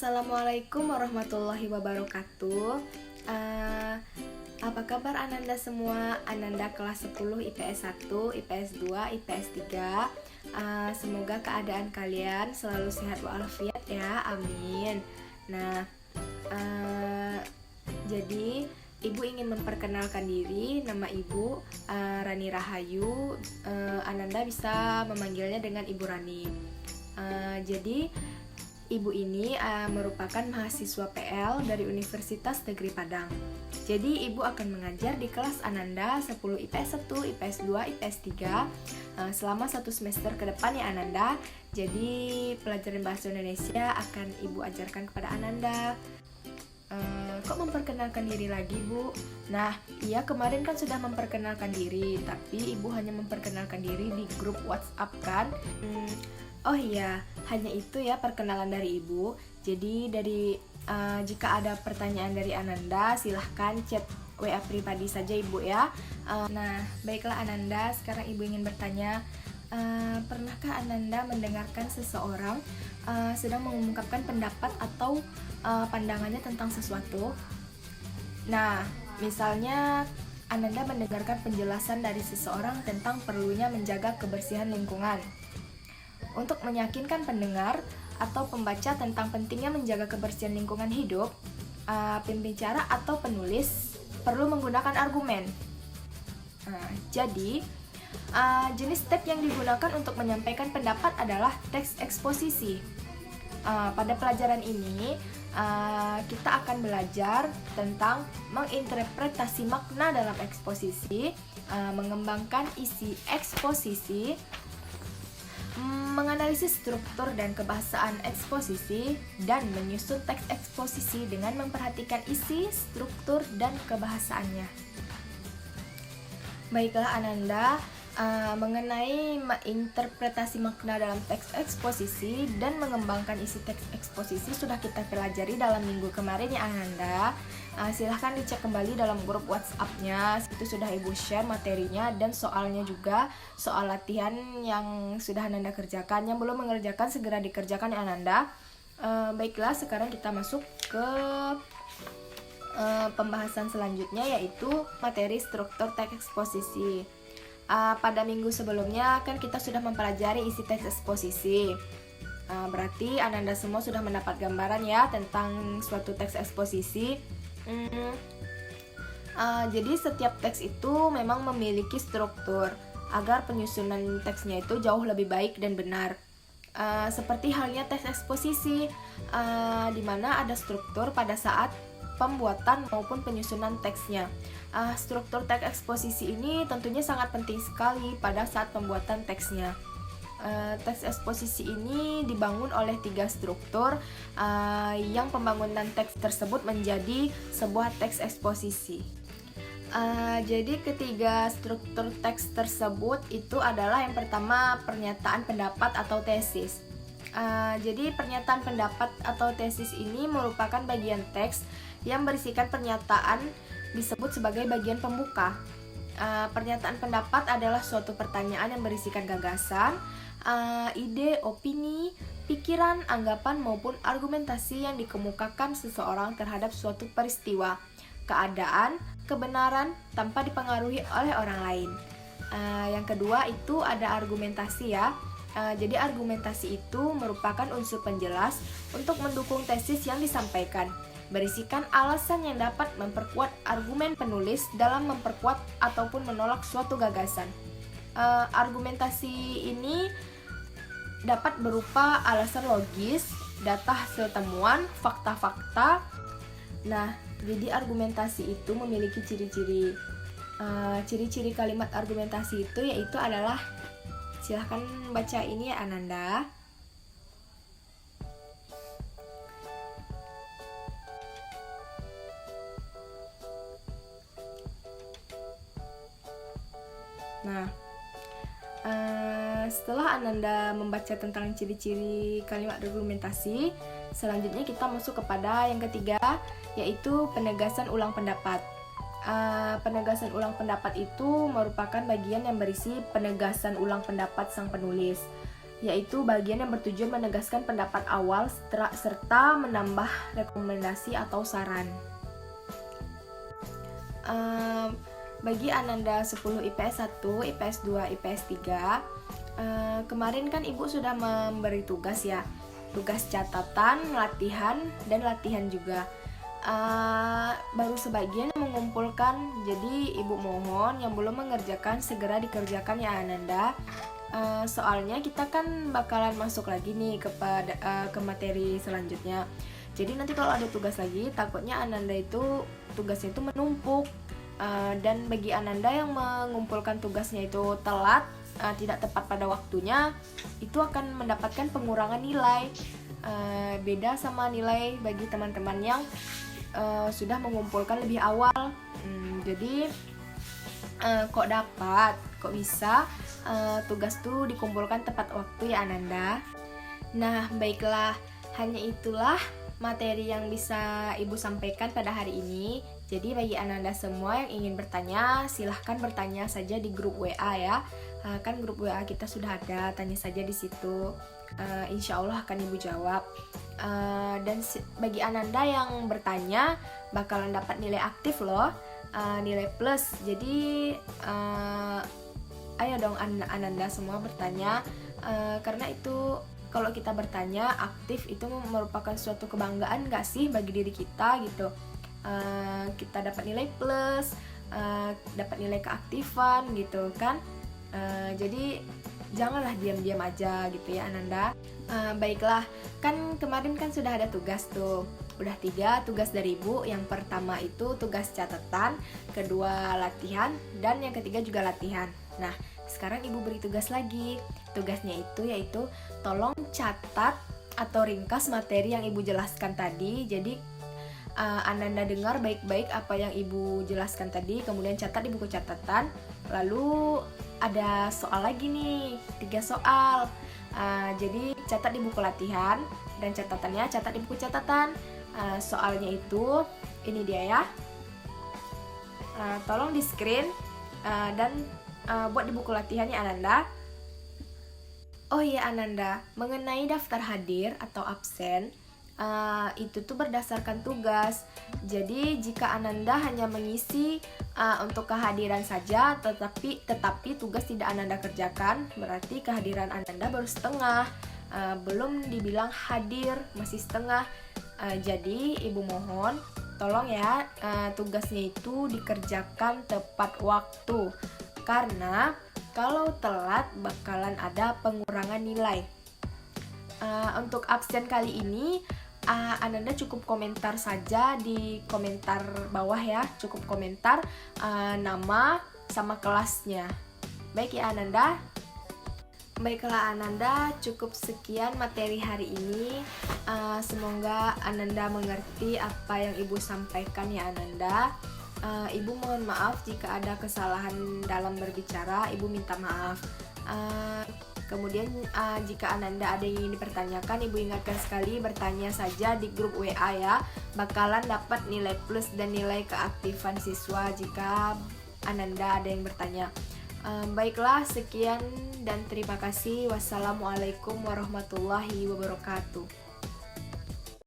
Assalamualaikum warahmatullahi wabarakatuh. Apa kabar Ananda semua? Ananda kelas 10 IPS 1, IPS 2, IPS 3. Semoga keadaan kalian selalu sehat walafiat ya, amin. Nah, jadi Ibu ingin memperkenalkan diri. Nama Ibu Rani Rahayu. Ananda bisa memanggilnya dengan Ibu Rani. Jadi Ibu ini merupakan mahasiswa PL dari Universitas Negeri Padang. Jadi Ibu akan mengajar di kelas Ananda 10 IPS 1, IPS 2, IPS 3 selama 1 semester ke depan ya Ananda. Jadi pelajaran bahasa Indonesia akan Ibu ajarkan kepada Ananda. Kok memperkenalkan diri lagi Bu? Nah, iya kemarin kan sudah memperkenalkan diri, tapi Ibu hanya memperkenalkan diri di grup WhatsApp kan? Oh iya, hanya itu ya perkenalan dari Ibu. Jadi jika ada pertanyaan dari Ananda, silahkan chat WA pribadi saja Ibu ya. Nah, baiklah Ananda, sekarang Ibu ingin bertanya, pernahkah Ananda mendengarkan seseorang sedang mengungkapkan pendapat atau pandangannya tentang sesuatu? Nah, misalnya Ananda mendengarkan penjelasan dari seseorang tentang perlunya menjaga kebersihan lingkungan. Untuk meyakinkan pendengar atau pembaca tentang pentingnya menjaga kebersihan lingkungan hidup, pembicara atau penulis perlu menggunakan argumen. Jadi, jenis teks yang digunakan untuk menyampaikan pendapat adalah teks eksposisi. Pada pelajaran ini, kita akan belajar tentang menginterpretasi makna dalam eksposisi, mengembangkan isi eksposisi, menganalisis struktur dan kebahasaan eksposisi, dan menyusun teks eksposisi dengan memperhatikan isi, struktur, dan kebahasaannya. Baiklah Ananda, mengenai interpretasi makna dalam teks eksposisi dan mengembangkan isi teks eksposisi sudah kita pelajari dalam minggu kemarin ya Ananda. Silahkan dicek kembali dalam grup WhatsApp-nya, itu sudah Ibu share materinya dan soalnya juga, soal latihan yang sudah Ananda kerjakan. Yang belum mengerjakan segera dikerjakan ya Ananda. Baiklah, sekarang kita masuk ke pembahasan selanjutnya, yaitu materi struktur teks eksposisi. Pada minggu sebelumnya kan kita sudah mempelajari isi teks eksposisi. Berarti Ananda semua sudah mendapat gambaran ya tentang suatu teks eksposisi. Jadi setiap teks itu memang memiliki struktur agar penyusunan teksnya itu jauh lebih baik dan benar. Seperti halnya teks eksposisi, di mana ada struktur pada saat pembuatan maupun penyusunan teksnya. Struktur teks eksposisi ini tentunya sangat penting sekali pada saat pembuatan teksnya. Teks eksposisi ini dibangun oleh 3 struktur yang pembangunan teks tersebut menjadi sebuah teks eksposisi. Jadi ketiga struktur teks tersebut itu adalah yang pertama pernyataan pendapat atau tesis. Jadi pernyataan pendapat atau tesis ini merupakan bagian teks yang berisikan pernyataan disebut sebagai bagian pembuka. Pernyataan pendapat adalah suatu pertanyaan yang berisikan gagasan, ide, opini, pikiran, anggapan maupun argumentasi yang dikemukakan seseorang terhadap suatu peristiwa, keadaan, kebenaran tanpa dipengaruhi oleh orang lain. Yang kedua itu ada argumentasi ya. Jadi argumentasi itu merupakan unsur penjelas untuk mendukung tesis yang disampaikan, berisikan alasan yang dapat memperkuat argumen penulis dalam memperkuat ataupun menolak suatu gagasan. Argumentasi ini dapat berupa alasan logis, data hasil temuan, fakta-fakta. Nah, jadi argumentasi itu memiliki ciri-ciri. Ciri-ciri kalimat argumentasi itu yaitu adalah, silahkan baca ini ya Ananda. Nah, setelah Ananda membaca tentang ciri-ciri kalimat argumentasi, selanjutnya kita masuk kepada yang ketiga, yaitu penegasan ulang pendapat. Penegasan ulang pendapat itu merupakan bagian yang berisi penegasan ulang pendapat sang penulis. yaitu bagian yang bertujuan menegaskan pendapat awal serta menambah rekomendasi atau saran. Bagi Ananda 10 IPS 1, IPS 2, IPS 3, kemarin kan Ibu sudah memberi tugas ya, tugas catatan, latihan, dan latihan juga. Baru sebagian mengumpulkan, jadi Ibu mohon yang belum mengerjakan segera dikerjakan ya Ananda. Soalnya kita kan bakalan masuk lagi nih ke materi selanjutnya. Jadi nanti kalau ada tugas lagi, takutnya Ananda itu tugasnya itu menumpuk. Dan bagi Ananda yang mengumpulkan tugasnya itu telat, tidak tepat pada waktunya, itu akan mendapatkan pengurangan nilai. Beda sama nilai bagi teman-teman yang sudah mengumpulkan lebih awal. Jadi kok bisa tugas tuh dikumpulkan tepat waktu ya Ananda. Nah baiklah, hanya itulah materi yang bisa Ibu sampaikan pada hari ini. Jadi bagi Ananda semua yang ingin bertanya, silahkan bertanya saja di grup WA ya. Kan grup WA kita sudah ada, tanya saja di situ. Insya Allah akan Ibu jawab. Dan bagi Ananda yang bertanya, bakalan dapat nilai aktif loh, nilai plus. Jadi ayo dong Ananda semua bertanya, karena itu kalau kita bertanya aktif itu merupakan suatu kebanggaan gak sih bagi diri kita gitu. Kita dapat nilai plus, dapat nilai keaktifan gitu kan. Jadi janganlah diam-diam aja gitu ya Ananda. Baiklah, kan kemarin kan sudah ada tugas tuh. Udah 3 tugas dari Ibu. Yang pertama itu tugas catatan, kedua latihan, dan yang ketiga juga latihan. Nah, sekarang Ibu beri tugas lagi. Tugasnya itu yaitu tolong catat atau ringkas materi yang Ibu jelaskan tadi. Jadi Ananda dengar baik-baik apa yang Ibu jelaskan tadi, kemudian catat di buku catatan. Lalu ada soal lagi nih, 3 soal. Jadi catat di buku latihan dan catatannya catat di buku catatan. Soalnya itu ini dia ya. Tolong di screen dan buat di buku latihannya Ananda. Oh iya Ananda, mengenai daftar hadir atau absen, itu tuh berdasarkan tugas. Jadi jika Ananda hanya mengisi untuk kehadiran saja, tetapi tugas tidak Ananda kerjakan, berarti kehadiran Ananda baru setengah, belum dibilang hadir, masih setengah. Jadi Ibu mohon tolong ya, tugasnya itu dikerjakan tepat waktu, karena kalau telat bakalan ada pengurangan nilai. Untuk absen kali ini Ananda cukup komentar saja di komentar bawah ya, cukup komentar nama sama kelasnya. Baik ya Ananda. Baiklah Ananda, cukup sekian materi hari ini. Semoga Ananda mengerti apa yang Ibu sampaikan ya Ananda. Ibu mohon maaf jika ada kesalahan dalam berbicara, Ibu minta maaf. Kemudian jika Ananda ada yang ingin dipertanyakan, Ibu ingatkan sekali bertanya saja di grup WA ya. Bakalan dapat nilai plus dan nilai keaktifan siswa jika Ananda ada yang bertanya. Baiklah, sekian dan terima kasih. Wassalamualaikum warahmatullahi wabarakatuh.